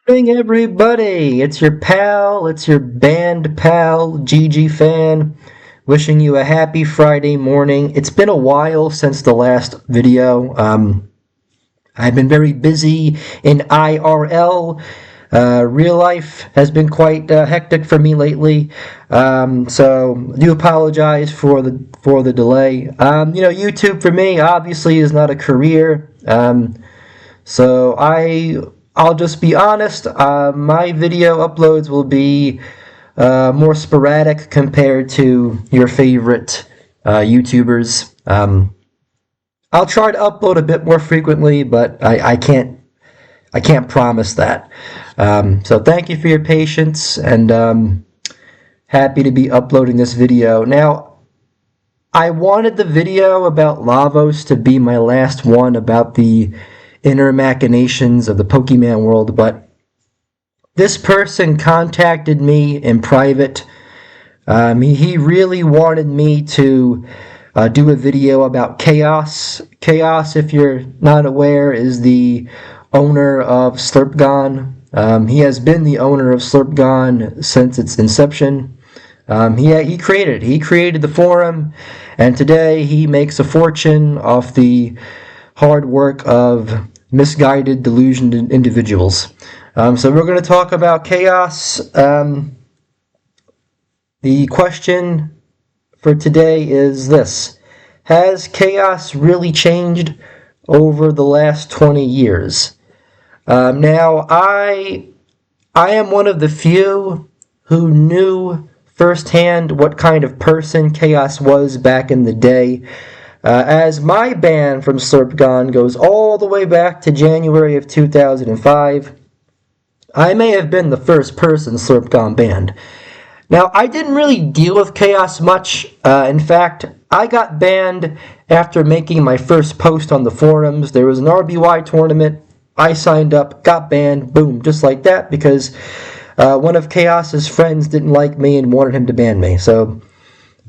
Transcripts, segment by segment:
Morning, everybody. It's your pal, it's your band pal, GGFan, wishing you a happy Friday morning. It's been a while since the last video. I've been very busy in IRL. Real life has been quite hectic for me lately, so I do apologize for the delay. YouTube for me obviously is not a career. So I'll just be honest. My video uploads will be more sporadic compared to your favorite YouTubers. I'll try to upload a bit more frequently, but I can't promise that. So thank you for your patience, and happy to be uploading this video. Now, I wanted the video about Lavos to be my last one about the inner machinations of the Pokemon world, but this person contacted me in private. He really wanted me to do a video about Chaos. Chaos, if you're not aware, is the owner of Slurpgon. He has been the owner of Slurpgon since its inception. He created the forum, and today he makes a fortune off the hard work of misguided, delusioned individuals. So we're going to talk about Chaos. The question for today is this: has Chaos really changed over the last 20 years? Now, I am one of the few who knew firsthand what kind of person Chaos was back in the day, as my ban from Slurpgon goes all the way back to January of 2005. I may have been the first person Slurpgon banned. Now, I didn't really deal with Chaos much. In fact, I got banned after making my first post on the forums. There was an RBY tournament. I signed up, got banned, boom, just like that, because one of Chaos's friends didn't like me and wanted him to ban me. So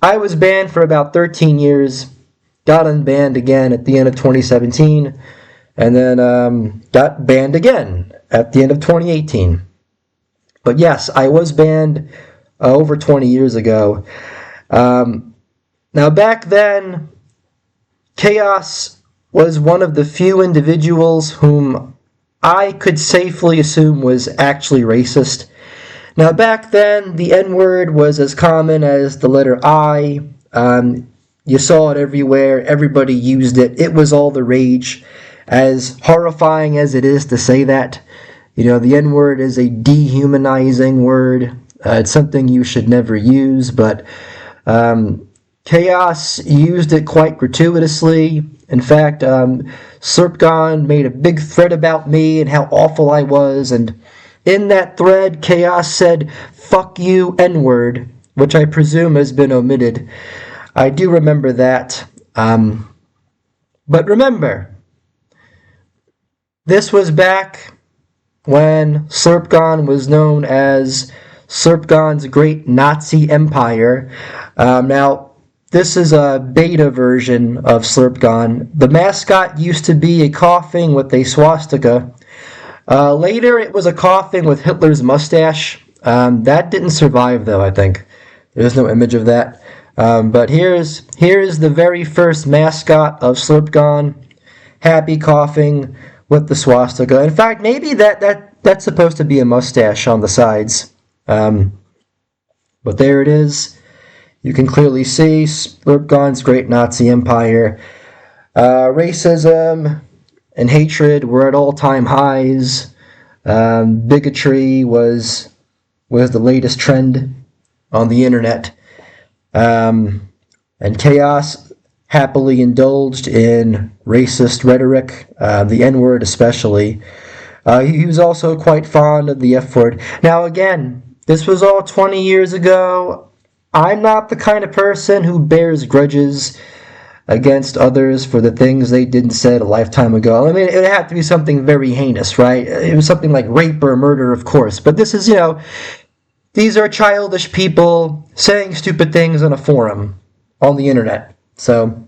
I was banned for about 13 years, got unbanned again at the end of 2017, and then got banned again at the end of 2018. But yes, I was banned over 20 years ago. Now, back then, Chaos was one of the few individuals whom I could safely assume was actually racist. Now, back then, the N-word was as common as the letter I. You saw it everywhere. Everybody used it. It was all the rage. As horrifying as it is to say that, the N-word is a dehumanizing word. It's something you should never use, but Chaos used it quite gratuitously. In fact, Slurpgon made a big thread about me and how awful I was, and in that thread, Chaos said, "Fuck you, N-word," which I presume has been omitted. I do remember that. But remember, this was back when Slurpgon was known as Slurpgon's Great Nazi Empire. Now, this is a beta version of Slurpgon. The mascot used to be a Koffing with a Swastika. Later, it was a Koffing with Hitler's mustache. That didn't survive, though, I think. There's no image of that. But here's the very first mascot of Slurpgon. Happy Koffing with the swastika. In fact, maybe that's supposed to be a mustache on the sides. But there it is. You can clearly see Slurpgon's Great Nazi Empire. Racism and hatred were at all-time highs. Bigotry was the latest trend on the internet. And Chaos happily indulged in racist rhetoric, the N-word especially. He was also quite fond of the F-word. Now again, this was all 20 years ago. I'm not the kind of person who bears grudges against others for the things they did and said a lifetime ago. I mean, it would have to be something very heinous, right? It was something like rape or murder, of course. But this is, these are childish people saying stupid things on a forum on the internet. So,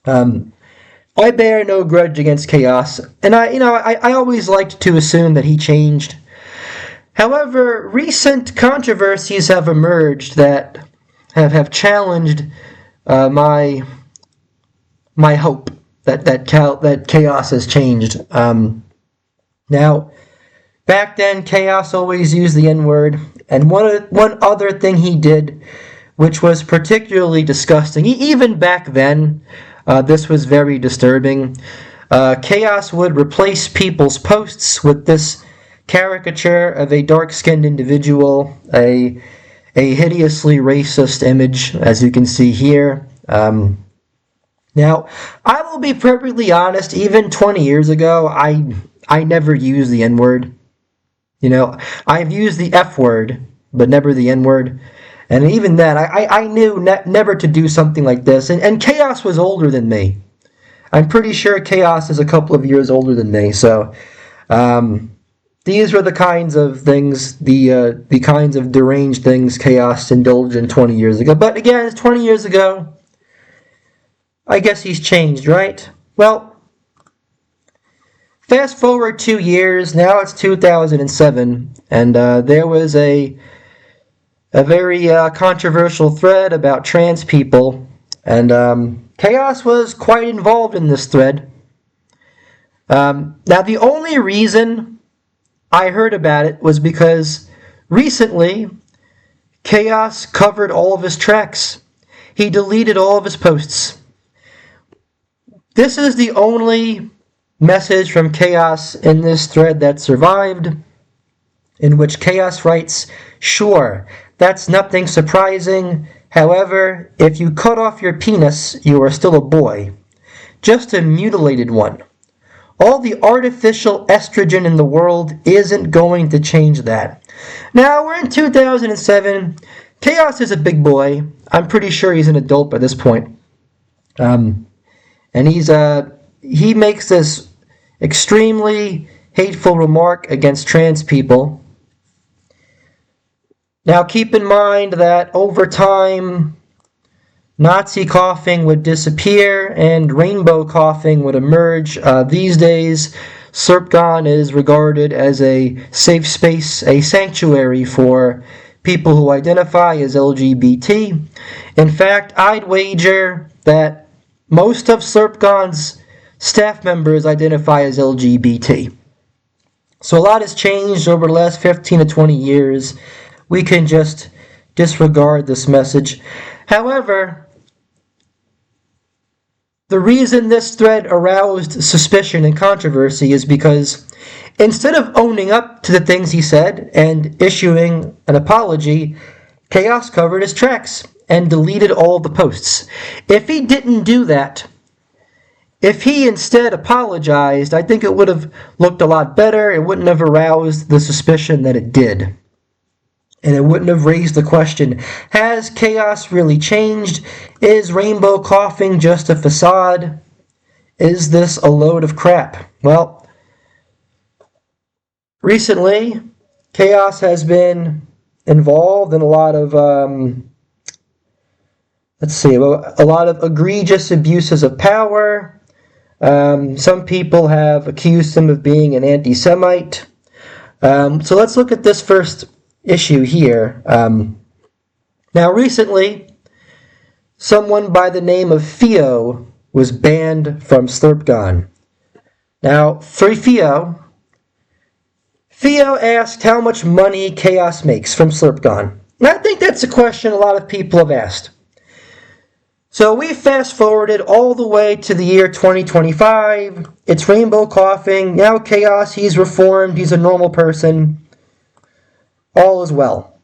I bear no grudge against Chaos, and I always liked to assume that he changed. However, recent controversies have emerged that have challenged my hope that chaos has changed. Now, back then, Chaos always used the N-word, and one other thing he did, which was particularly disgusting, even back then, this was very disturbing. Chaos would replace people's posts with this caricature of a dark-skinned individual, a hideously racist image, as you can see here. Now, I will be perfectly honest, even 20 years ago, I never used the N-word. You know, I've used the F-word, but never the N-word. And even then, I knew never to do something like this. And Chaos was older than me. I'm pretty sure Chaos is a couple of years older than me. So, these were the kinds of things, the kinds of deranged things Chaos indulged in 20 years ago. But again, it's 20 years ago. I guess he's changed, right? Well, fast forward 2 years, now it's 2007, and there was a very controversial thread about trans people, and Chaos was quite involved in this thread. Now, the only reason I heard about it was because recently Chaos covered all of his tracks. He deleted all of his posts. This is the only message from Chaos in this thread that survived, in which Chaos writes, "Sure, that's nothing surprising. However, if you cut off your penis, you are still a boy. Just a mutilated one. All the artificial estrogen in the world isn't going to change that." Now, we're in 2007. Chaos is a big boy. I'm pretty sure he's an adult by this point. And he makes this extremely hateful remark against trans people. Now, keep in mind that over time, Nazi Koffing would disappear and rainbow Koffing would emerge. These days, Slurpgon is regarded as a safe space, a sanctuary for people who identify as LGBT. In fact, I'd wager that most of Slurpgon's staff members identify as LGBT. So a lot has changed over the last 15 to 20 years. We can just disregard this message. However, the reason this thread aroused suspicion and controversy is because instead of owning up to the things he said and issuing an apology, Chaos covered his tracks and deleted all the posts. If he didn't do that, if he instead apologized, I think it would have looked a lot better. It wouldn't have aroused the suspicion that it did. And it wouldn't have raised the question, has Chaos really changed? Is rainbow Koffing just a facade? Is this a load of crap? Well, recently, Chaos has been involved in a lot of a lot of egregious abuses of power. Some people have accused him of being an anti-Semite. So let's look at this first issue here. Now, recently, someone by the name of Theo was banned from Slurpgon. Now, for Theo asked how much money Chaos makes from Slurpgon. And I think that's a question a lot of people have asked. So we fast forwarded all the way to the year 2025. It's rainbow Koffing. Now Chaos, he's reformed. He's a normal person. All is well.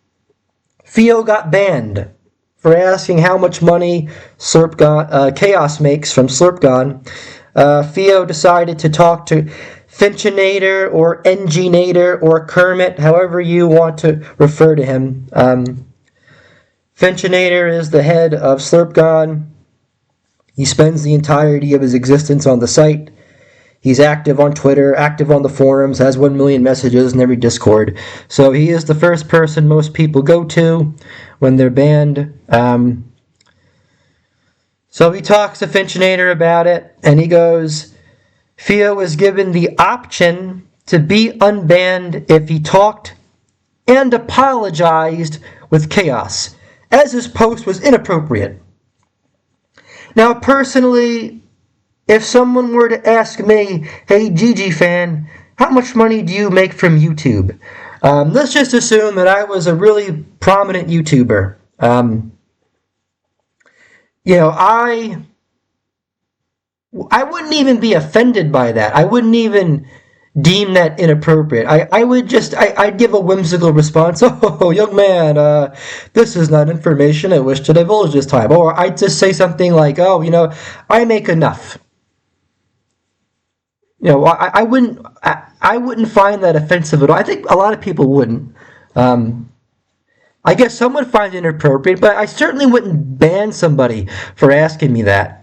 Theo got banned for asking how much money Chaos makes from Slurpgon. Theo decided to talk to Finchinator or Nginator or Kermit, however you want to refer to him. Finchinator is the head of Slurpgon. He spends the entirety of his existence on the site. He's active on Twitter, active on the forums, has 1 million messages in every Discord. So he is the first person most people go to when they're banned. So he talks to Finchinator about it, and he goes, Theo was given the option to be unbanned if he talked and apologized with chaos, as his post was inappropriate. Now, personally, if someone were to ask me, hey, GGFan, how much money do you make from YouTube? Let's just assume that I was a really prominent YouTuber. I wouldn't even be offended by that. I wouldn't even deem that inappropriate. I'd give a whimsical response. Oh, young man, this is not information I wish to divulge this time. Or I'd just say something like, oh, I make enough. I wouldn't find that offensive at all. I think a lot of people wouldn't. I guess some would find it inappropriate, but I certainly wouldn't ban somebody for asking me that.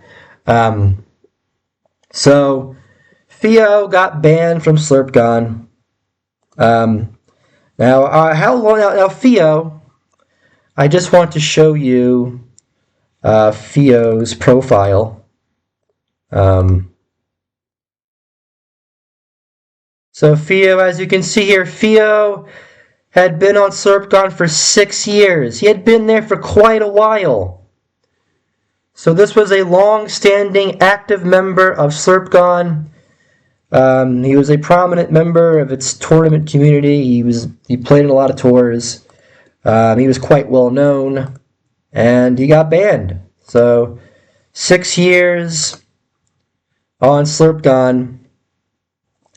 So Theo got banned from Slurpgon. Now Theo, I just want to show you Theo's profile. So Theo, as you can see here, Theo had been on Slurpgon for 6 years. He had been there for quite a while. So this was a long-standing active member of Slurpgon. He was a prominent member of its tournament community. He played in a lot of tours. He was quite well known, and he got banned. So 6 years on Slurpgon,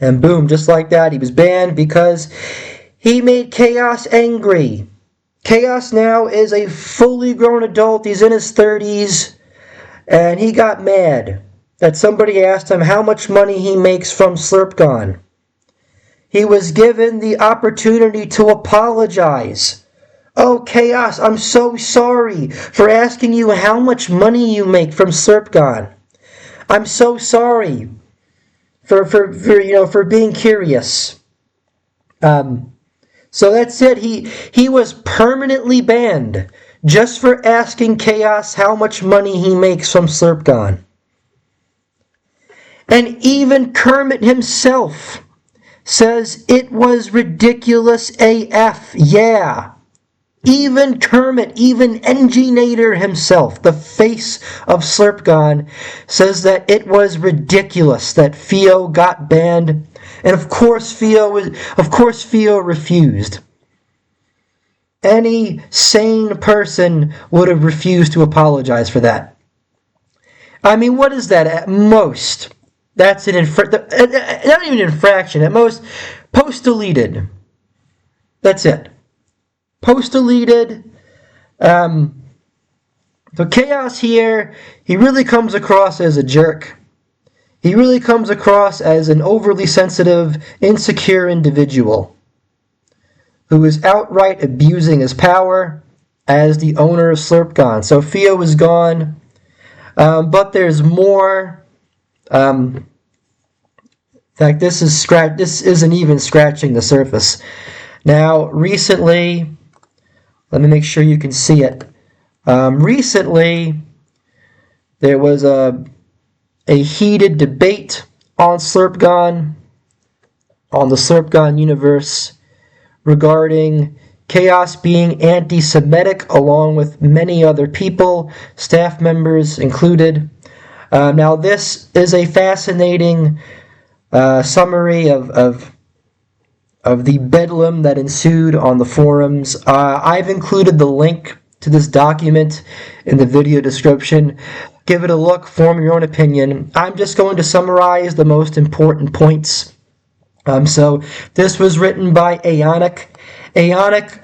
and boom, just like that, he was banned because he made Chaos angry. Chaos now is a fully grown adult. He's in his 30s. And he got mad that somebody asked him how much money he makes from Slurpgon. He was given the opportunity to apologize. Oh, Chaos, I'm so sorry for asking you how much money you make from Slurpgon. I'm so sorry for being curious. So that's it. He was permanently banned just for asking Chaos how much money he makes from Slurpgon. And even Kermit himself says it was ridiculous AF. Yeah. Even Kermit, even NG-Nator himself, the face of Slurpgon, says that it was ridiculous that Theo got banned. And of course Theo refused. Any sane person would have refused to apologize for that. I mean, what is that at most? That's not even an infraction. At most, post-deleted. That's it. Post-deleted. So Chaos here, he really comes across as a jerk. He really comes across as an overly sensitive, insecure individual who is outright abusing his power as the owner of Slurpgon. So Theo is gone, but there's more. In fact, this isn't even scratching the surface. Now, recently, let me make sure you can see it. Recently, there was a heated debate on Slurpgon, on the Slurpgon universe, regarding Chaos being anti-Semitic, along with many other people, staff members included. Now, this is a fascinating summary of the bedlam that ensued on the forums. I've included the link to this document in the video description. Give it a look, form your own opinion. I'm just going to summarize the most important points. So this was written by Aonic. Aonic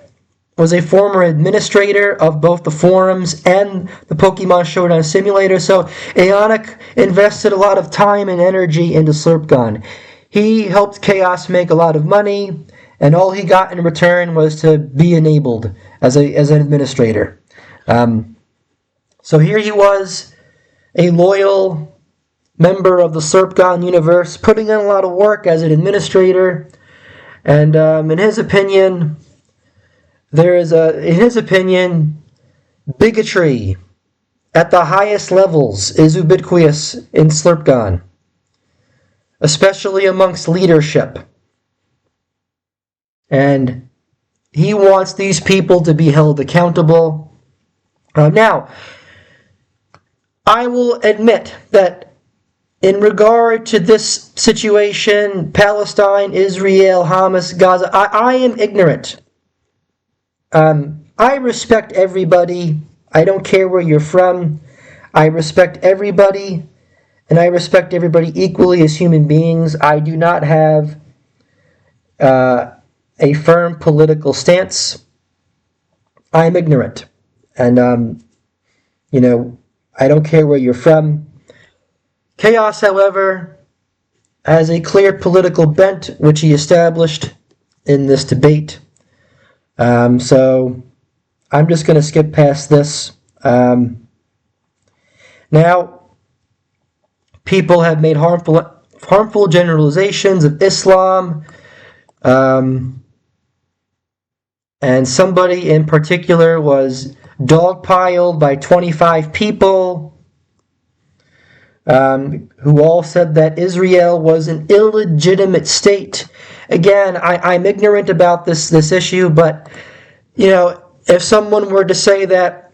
was a former administrator of both the forums and the Pokemon Showdown Simulator, so Aonic invested a lot of time and energy into Slurpgon. He helped Chaos make a lot of money, and all he got in return was to be enabled as an administrator. So here he was, a loyal member of the Slurpgon universe, putting in a lot of work as an administrator, and in his opinion, bigotry at the highest levels is ubiquitous in Slurpgon, especially amongst leadership. And He wants these people to be held accountable. Now, I will admit that in regard to this situation, Palestine, Israel, Hamas, Gaza, I am ignorant. I respect everybody. I don't care where you're from. I respect everybody, and I respect everybody equally as human beings. I do not have a firm political stance. I'm ignorant. And, I don't care where you're from. Chaos, however, has a clear political bent, which he established in this debate. So I'm just going to skip past this. Now, people have made harmful generalizations of Islam, and somebody in particular was dogpiled by 25 people who all said that Israel was an illegitimate state. Again, I'm ignorant about this issue, but, if someone were to say that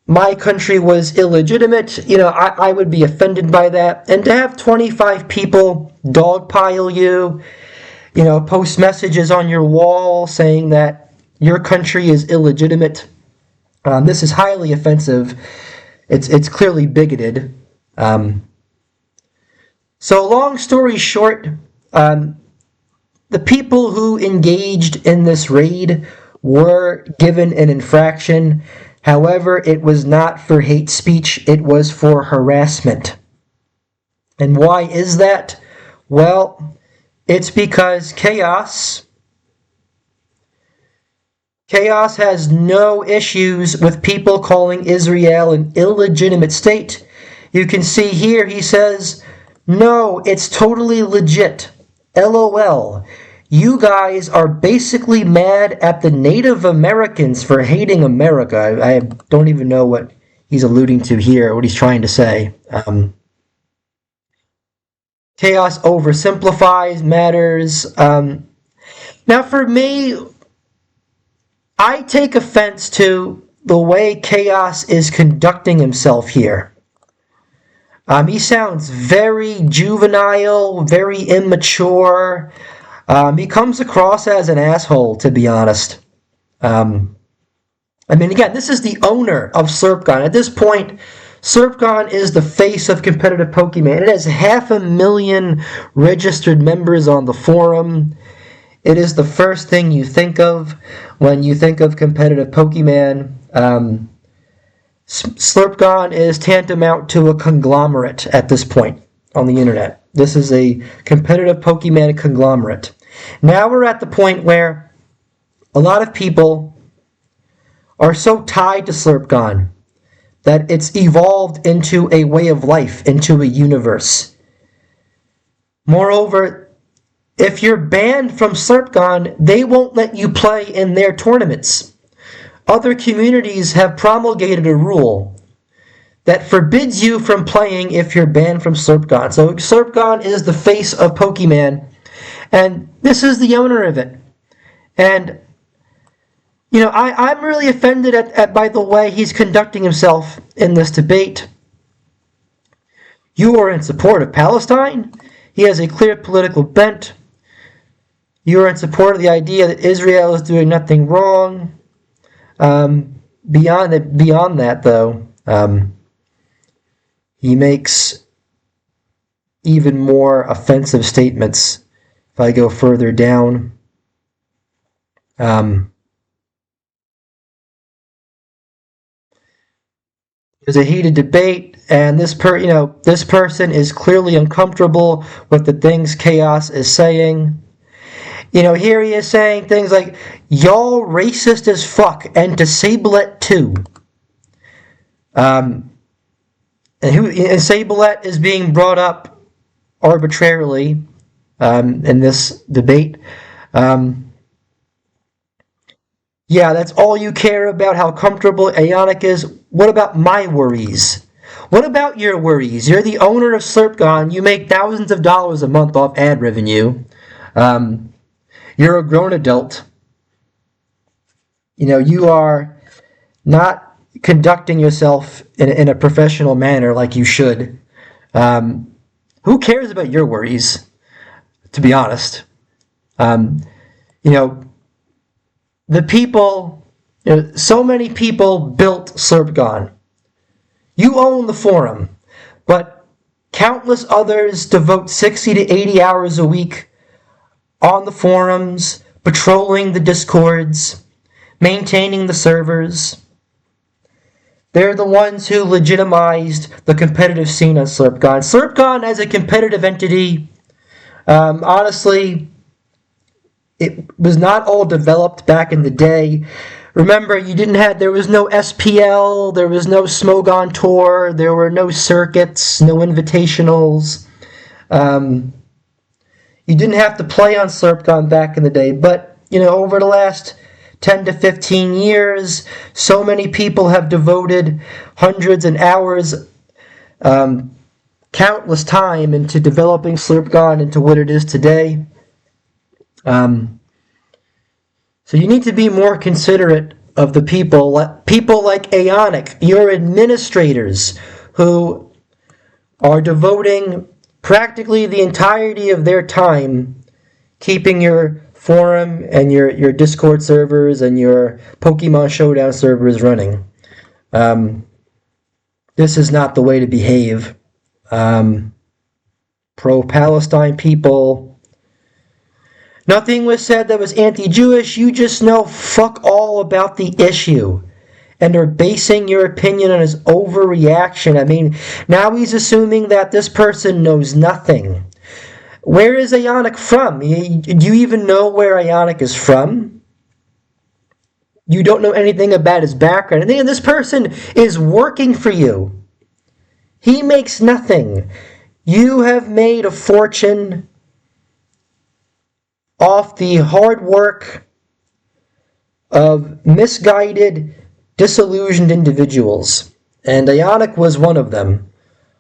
my country was illegitimate, I would be offended by that. And to have 25 people dogpile you, post messages on your wall saying that your country is illegitimate, this is highly offensive. It's clearly bigoted. So long story short, the people who engaged in this raid were given an infraction. However, it was not for hate speech, it was for harassment. And why is that? Well, it's because chaos has no issues with people calling Israel an illegitimate state. You can see here he says, no, it's totally legit. LOL. You guys are basically mad at the Native Americans for hating America. I don't even know what he's alluding to here, what he's trying to say. Chaos oversimplifies matters. Now, for me, I take offense to the way Chaos is conducting himself here. He sounds very juvenile, very immature. He comes across as an asshole, to be honest. Again, this is the owner of Slurpgon. At this point, Slurpgon is the face of competitive Pokemon. It has 500,000 registered members on the forum. It is the first thing you think of when you think of competitive Pokemon. Slurpgon is tantamount to a conglomerate at this point on the internet. This is a competitive Pokemon conglomerate. Now we're at the point where a lot of people are so tied to Slurpgon that it's evolved into a way of life, into a universe. Moreover, if you're banned from Slurpgon, they won't let you play in their tournaments. Other communities have promulgated a rule that forbids you from playing if you're banned from Slurpgon. So Slurpgon is the face of Pokemon, and this is the owner of it. And, I'm really offended by the way he's conducting himself in this debate. You are in support of Palestine? He has a clear political bent. You are in support of the idea that Israel is doing nothing wrong. Beyond that, though, he makes even more offensive statements. If I go further down, there's a heated debate, and this person is clearly uncomfortable with the things Chaos is saying. Here he is saying things like, y'all racist as fuck, and Disablet too. And Disablet is being brought up arbitrarily in this debate. Yeah, that's all you care about, how comfortable Aeonic is. What about my worries? What about your worries? You're the owner of Slurpgon. You make thousands of dollars a month off ad revenue. You're a grown adult. you are not conducting yourself in a professional manner like you should. Who cares about your worries, to be honest? The people, so many people built Slurpgon. You own the forum, but countless others devote 60 to 80 hours a week on the forums, patrolling the discords, maintaining the servers. They're the ones who legitimized the competitive scene on Slurpgon. Slurpgon as a competitive entity, honestly, it was not all developed back in the day. Remember, there was no SPL, there was no Smogon Tour, there were no circuits, no invitationals. You didn't have to play on Slurpgon back in the day, but, over the last 10 to 15 years, so many people have devoted hundreds and hours, countless time into developing Slurpgon into what it is today. So you need to be more considerate of the people like Aonic, your administrators, who are devoting practically the entirety of their time keeping your forum and your Discord servers and your Pokemon Showdown servers running. This is not the way to behave. Pro-Palestine people... Nothing was said that was anti-Jewish. You just know fuck all about the issue and are basing your opinion on his overreaction. I mean, now he's assuming that this person knows nothing. Where is Aonic from? Do you even know where Aonic is from? You don't know anything about his background. And this person is working for you. He makes nothing. You have made a fortune off the hard work of misguided, disillusioned individuals. And Aonic was one of them.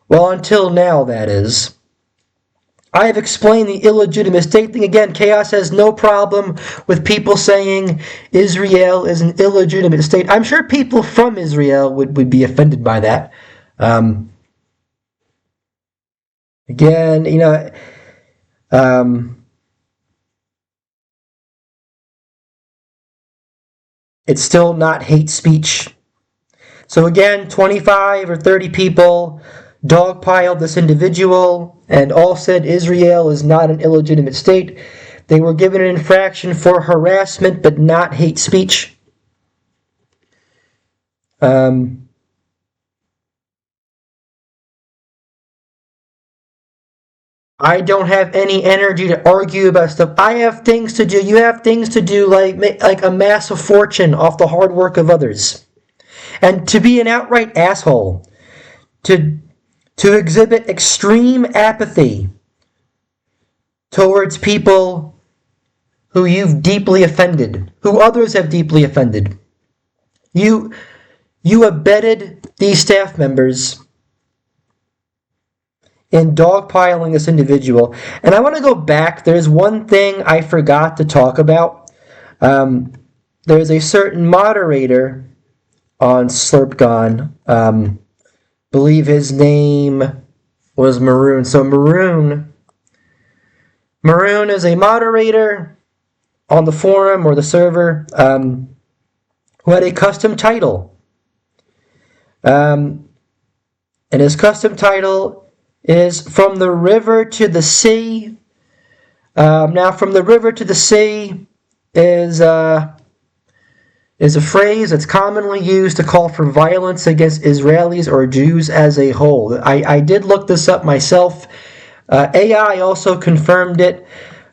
Well, until now, that is. I have explained the illegitimate state thing. Again, Chaos has no problem with people saying Israel is an illegitimate state. I'm sure people from Israel would be offended by that. Again, it's still not hate speech. So again, 25 or 30 people dogpiled this individual and all said Israel is not an illegitimate state. They were given an infraction for harassment but not hate speech. I don't have any energy to argue about stuff. I have things to do. You have things to do, like amass a fortune off the hard work of others. And to be an outright asshole, to exhibit extreme apathy towards people who you've deeply offended, who others have deeply offended. You abetted these staff members in dogpiling this individual. And I want to go back. There's one thing I forgot to talk about. There's a certain moderator on Slurpgon. Believe his name was Maroon. So Maroon is a moderator on the forum or the server who had a custom title. And his custom title is From the River to the Sea. Now, from the river to the sea is a phrase that's commonly used to call for violence against Israelis or Jews as a whole. I did look this up myself. AI also confirmed it.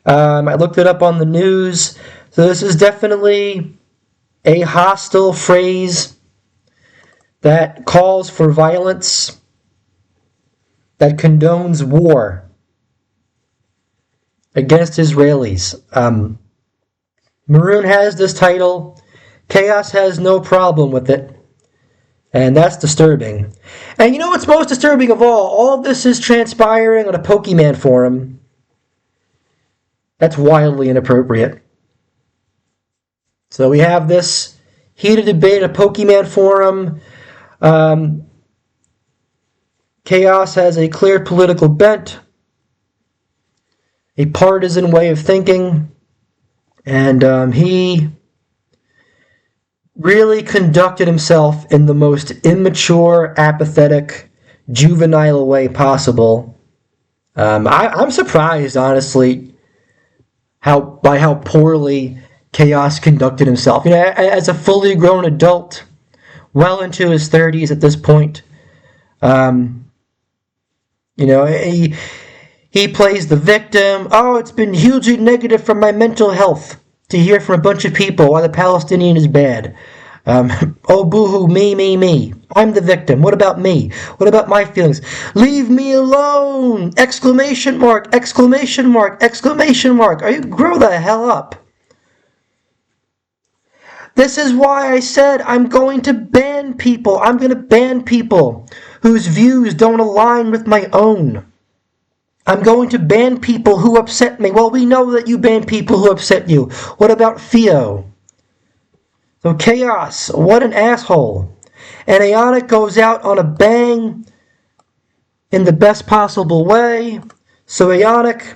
I looked it up on the news. So this is definitely a hostile phrase that calls for violence, that condones war against Israelis. Maroon has this title. Chaos has no problem with it. And that's disturbing. And you know what's most disturbing of all? All of this is transpiring on a Pokemon forum. That's wildly inappropriate. So we have this Heated debate in a Pokemon forum. Chaos has a clear political bent, a partisan way of thinking, and he really conducted himself in the most immature, apathetic, juvenile way possible. I'm surprised, honestly, by how poorly Chaos conducted himself. As a fully grown adult, well into his 30s at this point, he plays the victim. Oh, it's been hugely negative for my mental health to hear from a bunch of people why the Palestinian is bad. Oh, boo-hoo, me. I'm the victim. What about me? What about my feelings? Leave me alone! Exclamation mark! Exclamation mark! Exclamation mark! Grow the hell up. This is why I said I'm going to ban people. I'm going to ban people whose views don't align with my own. I'm going to ban people who upset me. Well, we know that you ban people who upset you. What about Theo? So Chaos, what an asshole. And Aeonic goes out on a bang in the best possible way. So Aeonic,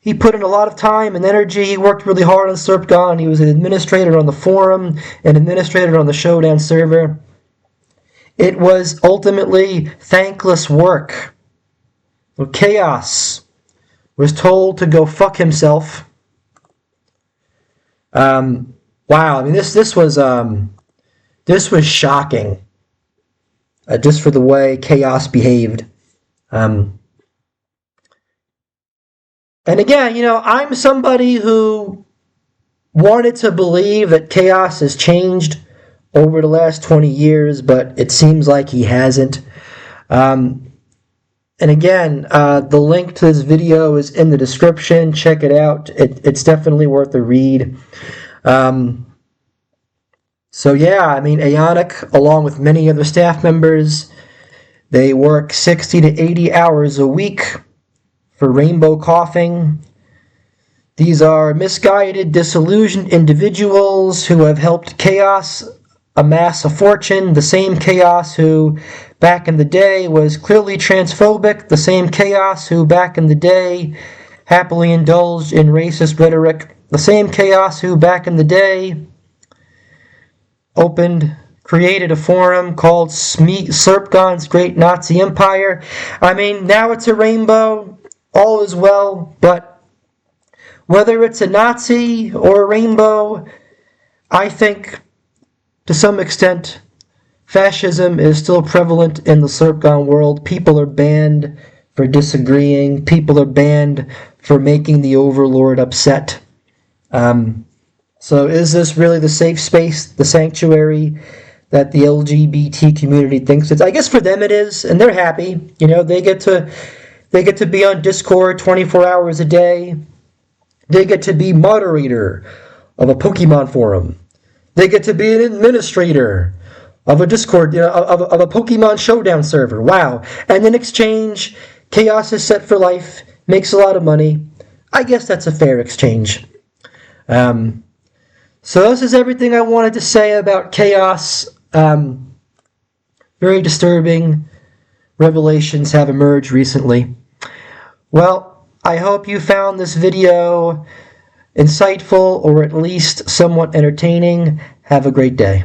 he put in a lot of time and energy. He worked really hard on Slurpgon. He was an administrator on the forum, an administrator on the Showdown server. It was ultimately thankless work. So Chaos was told to go fuck himself. Wow, I mean this was shocking. Just for the way Chaos behaved. And again, I'm somebody who wanted to believe that Chaos has changed over the last 20 years, but it seems like he hasn't. And again, the link to this video is in the description. Check it out. It's definitely worth a read. So yeah, I mean, Aeonic, along with many other staff members, they work 60 to 80 hours a week for Rainbow Koffing. These are misguided, disillusioned individuals who have helped Chaos amass a fortune. The same Chaos who, back in the day, was clearly transphobic. The same Chaos who, back in the day, happily indulged in racist rhetoric. The same Chaos who, back in the day, created a forum called Slurpgon's Great Nazi Empire. I mean, now it's a rainbow. All is well, but whether it's a Nazi or a rainbow, I think, to some extent, fascism is still prevalent in the Slurpgon world. People are banned for disagreeing. People are banned for making the overlord upset. So is this really the safe space, the sanctuary that the LGBT community thinks it's? I guess for them it is, and they're happy. They get to be on Discord 24 hours a day. They get to be moderator of a Pokemon forum. They get to be an administrator of a Discord, of a Pokemon Showdown server. Wow. And in exchange, Chaos is set for life, makes a lot of money. I guess that's a fair exchange. So this is everything I wanted to say about Chaos. Very disturbing revelations have emerged recently. Well, I hope you found this video insightful or at least somewhat entertaining. Have a great day.